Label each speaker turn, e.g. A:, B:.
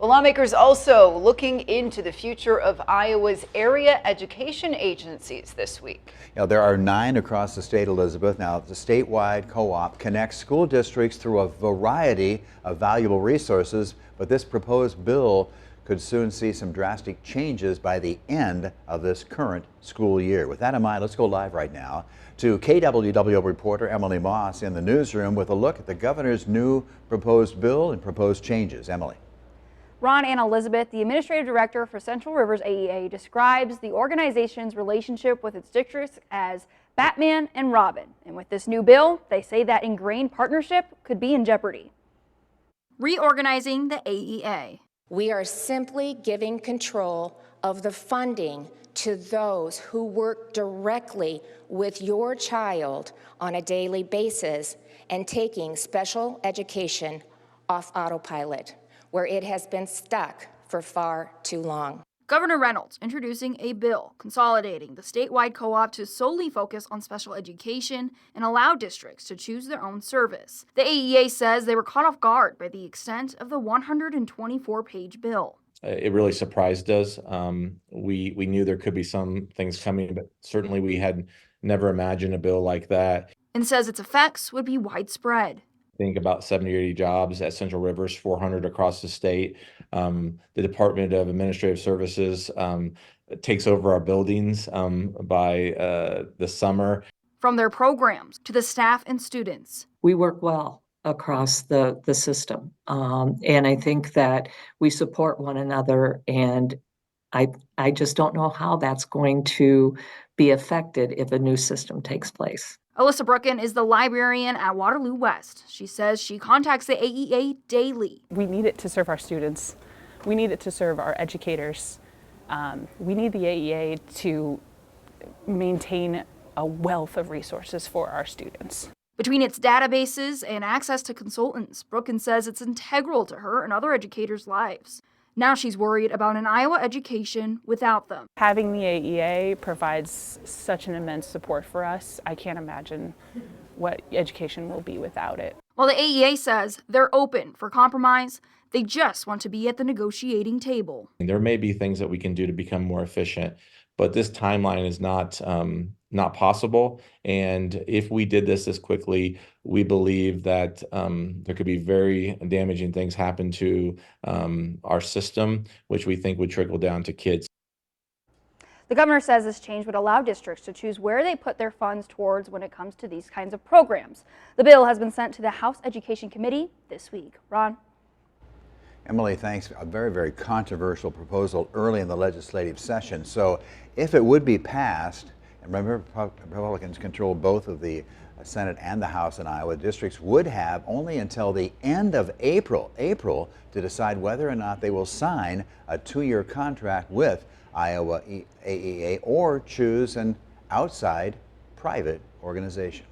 A: Well, lawmakers also looking into the future of Iowa's area education agencies this week.
B: There are 9 across the state, Elizabeth. Now, the statewide co-op connects school districts through a variety of valuable resources, but this proposed bill could soon see some drastic changes by the end of this current school year. With that in mind, let's go live right now to KWWO reporter Emily Moss in the newsroom with a look at the governor's new proposed bill and proposed changes. Emily.
C: Ron and Elizabeth, the administrative director for Central Rivers AEA, describes the organization's relationship with its districts as Batman and Robin. And with this new bill, they say that ingrained partnership could be in jeopardy. Reorganizing the AEA.
D: We are simply giving control of the funding to those who work directly with your child on a daily basis and taking special education off autopilot, where it has been stuck for far too long.
C: Governor Reynolds introducing a bill consolidating the statewide co-op to solely focus on special education and allow districts to choose their own service. The AEA says they were caught off guard by the extent of the 124-page bill.
E: It really surprised us. We knew there could be some things coming, but certainly we had never imagined a bill like that.
C: And says its effects would be widespread.
E: Think about 70 or 80 jobs at Central Rivers, 400 across the state. The Department of Administrative Services takes over our buildings by the summer.
C: From their programs to the staff and students.
F: We work well across the system. And I think that we support one another, and I just don't know how that's going to be affected if a new system takes place.
C: Alyssa Brooken is the librarian at Waterloo West. She says she contacts the AEA daily.
G: We need it to serve our students. We need it to serve our educators. We need the AEA to maintain a wealth of resources for our students.
C: Between its databases and access to consultants, Brooken says it's integral to her and other educators' lives. Now she's worried about an Iowa education without them.
G: Having the AEA provides such an immense support for us. I can't imagine what education will be without it.
C: While the AEA says they're open for compromise, they just want to be at the negotiating table.
E: There may be things that we can do to become more efficient, but this timeline is not possible. And if we did this quickly, we believe that there could be very damaging things happen to our system, which we think would trickle down to kids.
C: The governor says this change would allow districts to choose where they put their funds towards when it comes to these kinds of programs. The bill has been sent to the House Education Committee this week. Ron?
B: Emily, thanks. A very, very controversial proposal early in the legislative session. So if it would be passed, and remember, Republicans control both of the Senate and the House in Iowa, districts would have only until the end of April to decide whether or not they will sign a 2-year contract with Iowa AEA or choose an outside private organization.